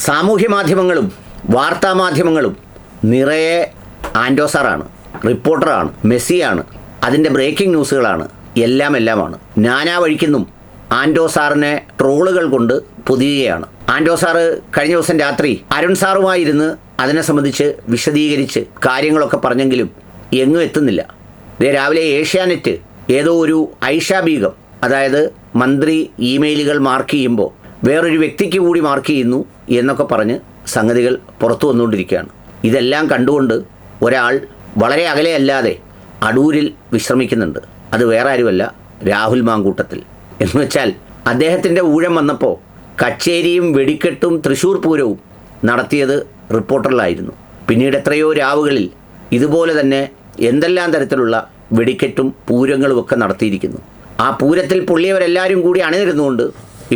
സാമൂഹ്യ മാധ്യമങ്ങളും വാർത്താമാധ്യമങ്ങളും നിറയെ ആൻഡോ സാറാണ്, റിപ്പോർട്ടറാണ്, മെസ്സിയാണ്, അതിൻ്റെ ബ്രേക്കിംഗ് ന്യൂസുകളാണ്, എല്ലാമാണ്. നാനാ വഴിക്കുന്നും ആൻഡോ സാറിനെ ട്രോളുകൾ കൊണ്ട് പൊതിയുകയാണ്. ആൻഡോ സാറ് കഴിഞ്ഞ ദിവസം രാത്രി അരുൺ സാറുമായിരുന്ന് അതിനെ സംബന്ധിച്ച് വിശദീകരിച്ച് കാര്യങ്ങളൊക്കെ പറഞ്ഞെങ്കിലും എങ്ങും എത്തുന്നില്ല. രാവിലെ ഏഷ്യാനെറ്റ് ഏതോ ഒരു ഐഷ ബീഗം, അതായത് മന്ത്രി ഇമെയിലുകൾ മാർക്ക് ചെയ്യുമ്പോൾ വേറൊരു വ്യക്തിക്ക് കൂടി മാർക്ക് ചെയ്യുന്നു എന്നൊക്കെ പറഞ്ഞ് സംഗതികൾ പുറത്തു വന്നുകൊണ്ടിരിക്കുകയാണ്. ഇതെല്ലാം കണ്ടുകൊണ്ട് ഒരാൾ വളരെ അകലെയല്ലാതെ അടൂരിൽ വിശ്രമിക്കുന്നുണ്ട്. അത് വേറെ ആരുമല്ല, രാഹുൽ മാങ്കൂട്ടത്തിൽ. എന്ന് വെച്ചാൽ അദ്ദേഹത്തിൻ്റെ ഊഴം വന്നപ്പോൾ കച്ചേരിയും വെടിക്കെട്ടും തൃശ്ശൂർ പൂരവും നടത്തിയത് റിപ്പോർട്ടറിലായിരുന്നു. പിന്നീട് എത്രയോ രാവുകളിൽ ഇതുപോലെ തന്നെ എന്തെല്ലാം തരത്തിലുള്ള വെടിക്കെട്ടും പൂരങ്ങളുമൊക്കെ നടത്തിയിരിക്കുന്നു. ആ പൂരത്തിൽ പൊള്ളിയവരെല്ലാവരും കൂടി അണിനിരുന്നുകൊണ്ട്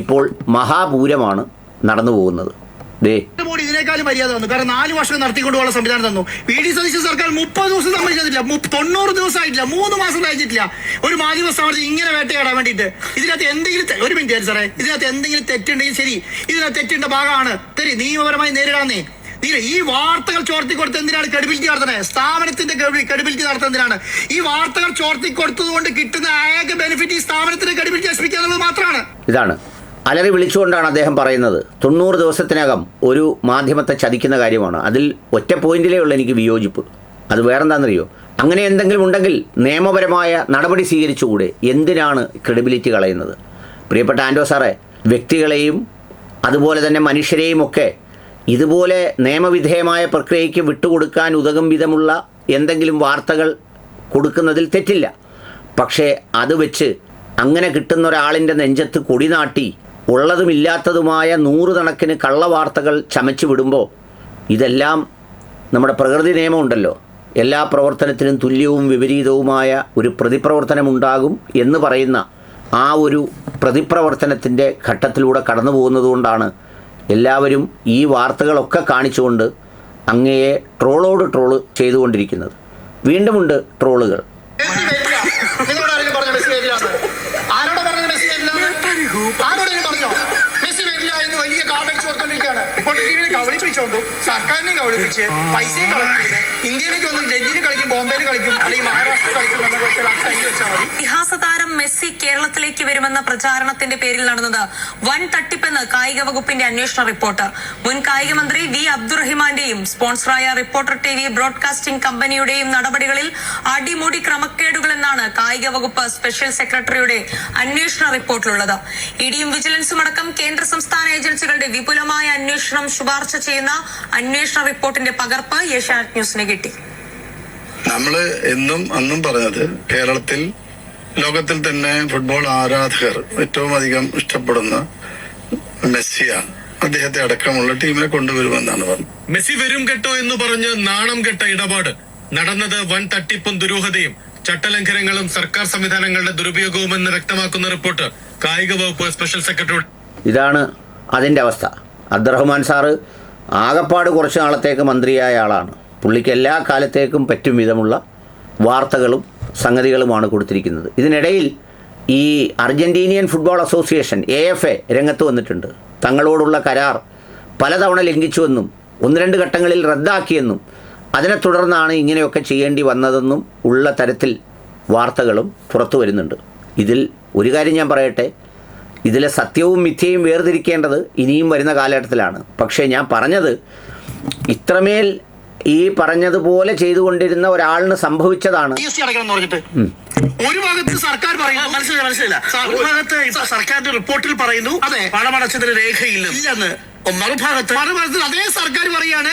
ഇപ്പോൾ മഹാപൂരമാണ് നടന്നു പോകുന്നത്. മോഡി ഇതിനേക്കാളും മര്യാദ തന്നു. കാരണം 4 വർഷം നടത്തിക്കൊണ്ടുപോകുന്ന സംവിധാനം തന്നു. വി.ഡി. സതീശൻ സർക്കാർ 30 ദിവസം സമ്മതിച്ചിട്ടില്ല, 90 ദിവസം ആയിട്ടില്ല, 3 മാസം കഴിച്ചിട്ടില്ല ഒരു മാധ്യമ സ്ഥാപനത്തിൽ ഇങ്ങനെ വേട്ടയാടാൻ വേണ്ടിയിട്ട്. ഇതിനകത്ത് എന്തെങ്കിലും ഒരു മിനിറ്റ് സാറേ, ഇതിനകത്ത് എന്തെങ്കിലും തെറ്റുണ്ടെങ്കിൽ ശരി, ഇതിനകത്ത് തെറ്റിന്റെ ഭാഗമാണ് ശരി, നിയമപരമായി നേരിടാന്നേ. ഈ വാർത്തകൾ ചോർത്തി കൊടുത്ത് എന്തിനാണ് ക്രെഡിബിലിറ്റി നടത്തണേ? സ്ഥാപനത്തിന്റെ ക്രെഡിബിലിറ്റി നടത്തുന്നതിനാണ്. ഈ വാർത്തകൾ ചോർത്തി കൊടുത്തതുകൊണ്ട് കിട്ടുന്ന ആകെ ബെനിഫിറ്റ് ഈ സ്ഥാപനത്തിന്റെ ക്രെഡിബിലിറ്റി നശിപ്പിക്കുക എന്നുള്ളത് മാത്രമാണ്. ഇതാണ് അലറി വിളിച്ചുകൊണ്ടാണ് അദ്ദേഹം പറയുന്നത്. 90 ദിവസത്തിനകം ഒരു മാധ്യമത്തെ ചതിക്കുന്ന കാര്യമാണ്. അതിൽ ഒറ്റ പോയിന്റിലേ ഉള്ള എനിക്ക് വിയോജിപ്പ്. അത് വേറെന്താണെന്നറിയോ? അങ്ങനെ എന്തെങ്കിലും ഉണ്ടെങ്കിൽ നിയമപരമായ നടപടി സ്വീകരിച്ചുകൂടെ? എന്തിനാണ് ക്രെഡിബിലിറ്റി കളയുന്നത്? പ്രിയപ്പെട്ട ആൻഡോ സാറേ, വ്യക്തികളെയും അതുപോലെ തന്നെ മനുഷ്യരെയും ഒക്കെ ഇതുപോലെ നിയമവിധേയമായ പ്രക്രിയയ്ക്ക് വിട്ടുകൊടുക്കാൻ ഉതകും വിധമുള്ള എന്തെങ്കിലും വാർത്തകൾ കൊടുക്കുന്നതിൽ തെറ്റില്ല. പക്ഷേ അത് വെച്ച് അങ്ങനെ കിട്ടുന്ന ഒരാളിൻ്റെ നെഞ്ചത്ത് കൊടിനാട്ടി ഉള്ളതുമില്ലാത്തതുമായ 100 കണക്കിന് കള്ളവാർത്തകൾ ചമച്ചു വിടുമ്പോൾ ഇതെല്ലാം നമ്മുടെ പ്രകൃതി നിയമമുണ്ടല്ലോ, എല്ലാ പ്രവർത്തനത്തിനും തുല്യവും വിപരീതവുമായ ഒരു പ്രതിപ്രവർത്തനമുണ്ടാകും എന്ന് പറയുന്ന ആ ഒരു പ്രതിപ്രവർത്തനത്തിൻ്റെ ഘട്ടത്തിലൂടെ കടന്നു പോകുന്നതുകൊണ്ടാണ് എല്ലാവരും ഈ വാർത്തകളൊക്കെ കാണിച്ചുകൊണ്ട് അങ്ങയെ ട്രോളോട് ട്രോള് ചെയ്തുകൊണ്ടിരിക്കുന്നത്. വീണ്ടുമുണ്ട് ട്രോളുകൾ. സർക്കാരിനെ കബളിപ്പിച്ച് പൈസയും കളക്ട് ഇന്ത്യയിലേക്ക് വന്ന് ഡൽഹിയിൽ കളിക്കും, ബോംബെയിൽ കളിക്കും, അല്ലെങ്കിൽ മഹാരാഷ്ട്ര കളിക്കും. ഇതിഹാസ താരം മെസ്സി കേരളത്തിലേക്ക് വരുമെന്ന പ്രചാരണത്തിന്റെ പേരിൽ നടന്നത് വൻ തട്ടിപ്പെന്ന് കായിക വകുപ്പിന്റെ അന്വേഷണ റിപ്പോർട്ട്. മുൻ കായിക മന്ത്രി വി അബ്ദുറഹിമാന്റെയും സ്പോൺസറായ റിപ്പോർട്ടർ TV ബ്രോഡ്കാസ്റ്റിംഗ് കമ്പനിയുടെയും നടപടികളിൽ അടിമുടി ക്രമക്കേടുകൾ എന്നാണ് കായിക വകുപ്പ് സ്പെഷ്യൽ സെക്രട്ടറിയുടെ അന്വേഷണ റിപ്പോർട്ടിലുള്ളത്. ഇഡിയും വിജിലൻസും അടക്കം കേന്ദ്ര സംസ്ഥാന ഏജൻസികളുടെ വിപുലമായ അന്വേഷണം ശുപാർശ ചെയ്യുന്ന അന്വേഷണ റിപ്പോർട്ടിന്റെ പകർപ്പ് ഏഷ്യാനെറ്റ് ന്യൂസിന് കിട്ടി. നമ്മള് അന്നും പറഞ്ഞത് കേരളത്തിൽ ലോകത്തിൽ തന്നെ ഫുട്ബോൾ ആരാധകർ ഏറ്റവും അധികം ഇഷ്ടപ്പെടുന്ന മെസ്സിയാണ്. അദ്ദേഹത്തെ അടക്കമുള്ള ടീമിനെ കൊണ്ടുവരുമെന്നാണ് പറഞ്ഞത്. മെസ്സി വരും കേട്ടോ എന്ന് പറഞ്ഞ് നാണം കെട്ട ഇടപാട് നടന്നത് വൻ തട്ടിപ്പും ദുരൂഹതയും ചട്ടലംഘനങ്ങളും സർക്കാർ സംവിധാനങ്ങളുടെ ദുരുപയോഗവുമെന്ന് വ്യക്തമാക്കുന്ന റിപ്പോർട്ട് കായിക വകുപ്പ് സ്പെഷ്യൽ സെക്രട്ടറി. ഇതാണ് അതിൻ്റെ അവസ്ഥ. അബ്ദുറഹ്മാൻ സാറ് ആകപ്പാട് കുറച്ച് നാളത്തേക്ക് മന്ത്രിയായ ആളാണ്. പുള്ളിക്ക് എല്ലാ കാലത്തേക്കും പറ്റും വിധമുള്ള വാർത്തകളും സംഗതികളുമാണ് കൊടുത്തിരിക്കുന്നത്. ഇതിനിടയിൽ ഈ അർജന്റീനിയൻ ഫുട്ബോൾ അസോസിയേഷൻ AFA രംഗത്ത് വന്നിട്ടുണ്ട്. തങ്ങളോടുള്ള കരാർ പലതവണ ലംഘിച്ചുവെന്നും 1-2 ഘട്ടങ്ങളിൽ റദ്ദാക്കിയെന്നും അതിനെ തുടർന്നാണ് ഇങ്ങനെയൊക്കെ ചെയ്യേണ്ടി വന്നതെന്നും ഉള്ള തരത്തിൽ വാർത്തകളും പുറത്തു വരുന്നുണ്ട്. ഇതിൽ ഒരു കാര്യം ഞാൻ പറയട്ടെ, ഇതിലെ സത്യവും മിഥ്യയും വേർതിരിക്കേണ്ടത് ഇനിയും വരുന്ന കാലഘട്ടത്തിലാണ്. പക്ഷേ ഞാൻ പറഞ്ഞത് ഇത്രമേൽ ഈ പറഞ്ഞതുപോലെ ചെയ്തുകൊണ്ടിരുന്ന ഒരാളിന് സംഭവിച്ചതാണ്. ഒരു ഭാഗത്ത് സർക്കാർ പറയുന്നു, മനസ്സിലായില്ല, ഒരു ഭാഗത്ത് സർക്കാരിന്റെ റിപ്പോർട്ടിൽ പറയുന്നു അതെ പണമടച്ചതിന് രേഖയില്ലെന്ന്. മറുഭാഗത്ത് അതേ സർക്കാർ പറയാണ്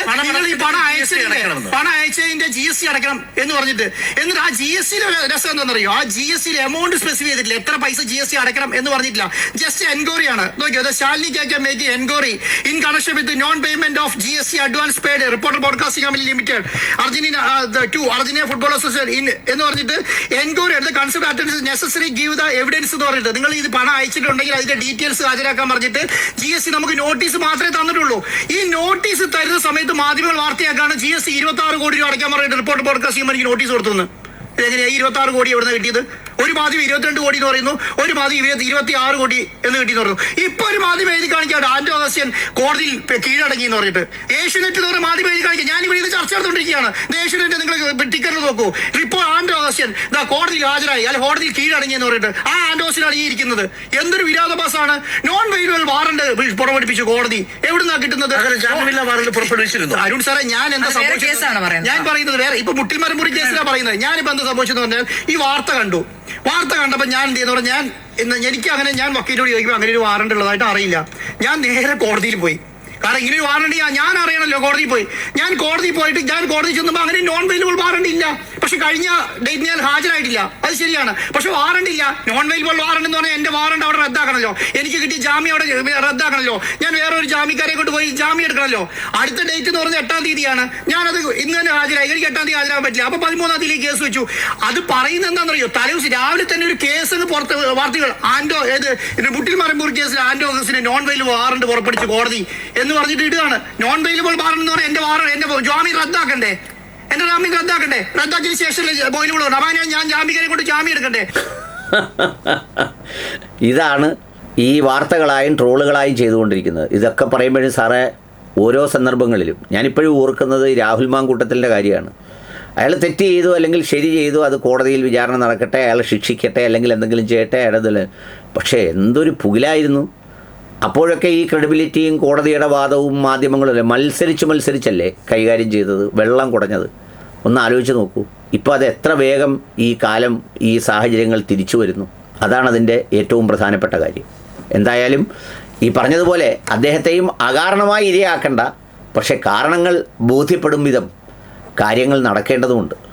ഈ പണം അയച്ചതിന്റെ GST അടക്കണം എന്ന് പറഞ്ഞിട്ട്. എന്നിട്ട് ആ GST രസം എന്താണെന്നറിയോ? ആ GST എമൗണ്ട് സ്പെസിഫൈ ചെയ്തിട്ടില്ല, എത്ര പൈസ GST അടക്കണം എന്ന് പറഞ്ഞിട്ടില്ല. ജസ്റ്റ് എൻക്വയറി ആണ്. നോക്കിയോ, Shalini cake make enquiry in connection with non payment of GST advance paid reporter broadcasting company limited Argentina football association എന്ന് പറഞ്ഞിട്ട് എൻക്വയറി എടുത്ത് concept attendance necessary give the evidence എന്ന് പറഞ്ഞിട്ട് നിങ്ങൾ ഇത് പണം അയച്ചിട്ടുണ്ടെങ്കിൽ അതിന്റെ ഡീറ്റെയിൽസ് ഹാജരാക്കാൻ പറഞ്ഞിട്ട് GST നമുക്ക് നോട്ടീസ് മാത്രമേ തന്നിട്ടുള്ളൂ. ഈ നോട്ടീസ് തരുന്ന സമയത്ത് മാധ്യമങ്ങൾ വാർത്തയാക്കാണ് GST 26 കോടി രൂപ അടയ്ക്കാൻ പറഞ്ഞിട്ട് റിപ്പോർട്ടർ ബ്രോഡ്കാസ്റ്റിംഗ് കമ്പനിക്ക് നോട്ടീസ് കൊടുത്തുനിന്ന്. ഇതെങ്ങനെയാ 26 കോടി എവിടെ നിന്ന് കിട്ടിയത്? ഒരു മാധ്യമം 22 കോടി എന്ന് പറയുന്നു, ഒരു മാധ്യമം 26 കോടി എന്ന് കിട്ടിയെന്ന് പറയുന്നു. ഇപ്പൊ ഒരു മാധ്യമം എഴുതി കാണിക്കാണ് ആന്റോ അഗസ്ത്യൻ കോടതിയിൽ കീഴടങ്ങി എന്ന് പറഞ്ഞിട്ട്. ഏഷ്യനെറ്റ് എന്ന് പറഞ്ഞ മാധ്യമം എഴുതി കാണിക്കുക. ഞാൻ ഇവിടെ ഇത് ചർച്ച നടന്നുകൊണ്ടിരിക്കുകയാണ്. ഏഷ്യനെറ്റ് നിങ്ങൾ ടിക്കറ്റ് നോക്കൂ. ഇപ്പോൾ ആന്റോ അഗസ്ത്യൻ കോടതിയിൽ ഹാജരായി, അല്ലെ കോടതിയിൽ കീഴടങ്ങി എന്ന് പറഞ്ഞിട്ട് ആ ആന്റോ അഗസ്ത്യനാണ് ഈ ഇരിക്കുന്നത്. എന്തൊരു വിരോധാഭാസമാണ്. നോൺ വെയിലബിൾ വാറണ്ട് പുറപ്പെടുപ്പിച്ചു കോടതി. എവിടുന്നാ കിട്ടുന്നത്? ജാമ്യമില്ലാ വാറണ്ട് പുറപ്പെടുവിച്ചിരുന്നു. അരുൺ സാറേ, ഞാൻ എന്താ സംഭവിച്ചത്? ഞാൻ പറയുന്നത് വേറെ. ഇപ്പൊ മുട്ടിൽമരമുറി കേസിലാണ് പറയുന്നത്. ഞാനിപ്പോ എന്താ സംഭവിച്ചെന്ന് പറഞ്ഞാൽ ഈ വാർത്ത കണ്ടപ്പോൾ ഞാൻ എന്ത് ചെയ്യുന്ന പറഞ്ഞാൽ എനിക്ക് അങ്ങനെ, ഞാൻ വക്കീലോട് ചോദിക്കുമ്പോൾ അങ്ങനെ ഒരു വാറണ്ട് ഉള്ളതായിട്ട് അറിയില്ല. ഞാൻ നേരെ കോടതിയിൽ പോയി. കാരണം ഇങ്ങനെ ഒരു വാറണ്ട് ഞാൻ അറിയണമല്ലോ. കോടതിയിൽ പോയി. ഞാൻ കോടതി ചെന്നപ്പോൾ അങ്ങനെ നോൺ വെയിലബിൾ വാറണ്ട് ഇല്ല. പക്ഷെ കഴിഞ്ഞ ഡേറ്റ് ഞാൻ ഹാജരായിട്ടില്ല, അത് ശരിയാണ്. പക്ഷെ വാറണ്ട് ഇല്ല. നോൺ വെയിലബിൾ വാറണ്ട് എന്ന് പറഞ്ഞാൽ എന്റെ വാറണ്ട് അവിടെ റദ്ദാക്കണമല്ലോ. എനിക്ക് കിട്ടിയ ജാമ്യം അവിടെ റദ്ദാക്കണമല്ലോ. ഞാൻ വേറെ ഒരു ജാമ്യക്കാരെ കൊണ്ട് പോയി ജാമ്യം എടുക്കണമല്ലോ. അടുത്ത ഡേറ്റ് എന്ന് പറഞ്ഞാൽ 8-ാം തീയതിയാണ്. ഞാനത് ഇന്ന് തന്നെ ഹാജരായി. എനിക്ക് 8-ാം തീയതി ഹാജരാകാൻ പറ്റില്ല. അപ്പൊ 13-ാം തീയതി കേസ് വെച്ചു. അത് പറയുന്നത് എന്താണെന്നറിയോ? തലേദിവസം രാവിലെ തന്നെ ഒരു കേസിന് പുറത്ത് വാർത്തകൾ, മുട്ടിൽമരമ്പൂർ കേസിൽ ആന്റോ അഗസ്റ്റിന് നോൺ വെയിലബിൾ വാറണ്ട് പുറപ്പെടുവിച്ചു കോടതി എന്ന് പറഞ്ഞിട്ട് ഇടുകയാണ്. നോൺ വെയിലബിൾ വാറണ്ട് എന്ന് പറഞ്ഞാൽ എന്റെ ജാമ്യം റദ്ദാക്കണ്ടേ? എന്റെ ജാമ്യം റദ്ദാക്കണ്ടേ? റദ്ദാക്കിയ ശേഷം ബോയിലുകൾ അപ്പൊ ഞാൻ ജാമ്യക്കാരെ കൊണ്ട് ജാമ്യം എടുക്കണ്ടേ? ഇതാണ് ഈ വാർത്തകളായും ട്രോളുകളായും ചെയ്തുകൊണ്ടിരിക്കുന്നത്. ഇതൊക്കെ പറയുമ്പോഴും സാറേ, ഓരോ സന്ദർഭങ്ങളിലും ഞാനിപ്പോഴും ഓർക്കുന്നത് രാഹുൽ മാങ്കൂട്ടത്തിൻ്റെ കാര്യമാണ്. അയാൾ തെറ്റ് ചെയ്തു അല്ലെങ്കിൽ ശരി ചെയ്തു, അത് കോടതിയിൽ വിചാരണ നടക്കട്ടെ, അയാളെ ശിക്ഷിക്കട്ടെ, അല്ലെങ്കിൽ എന്തെങ്കിലും ചെയ്യട്ടെ, അയാളതിൽ. പക്ഷേ എന്തൊരു പുകിലായിരുന്നു. അപ്പോഴൊക്കെ ഈ ക്രെഡിബിലിറ്റിയും കോടതിയുടെ വാദവും മാധ്യമങ്ങളല്ലേ മത്സരിച്ചല്ലേ കൈകാര്യം ചെയ്തത്, വെള്ളം കുടഞ്ഞത്. ഒന്ന് ആലോചിച്ച് നോക്കൂ. ഇപ്പോൾ അത് എത്ര വേഗം ഈ കാലം, ഈ സാഹചര്യങ്ങൾ തിരിച്ചു വരുന്നു. അതാണ് അതിൻ്റെ ഏറ്റവും പ്രധാനപ്പെട്ട കാര്യം. എന്തായാലും ഈ പറഞ്ഞതുപോലെ അദ്ദേഹത്തെയും അകാരണമായി ഇരയാക്കണ്ട. പക്ഷേ കാരണങ്ങൾ ബോധ്യപ്പെടും വിധം കാര്യങ്ങൾ നടക്കേണ്ടതുമുണ്ട്.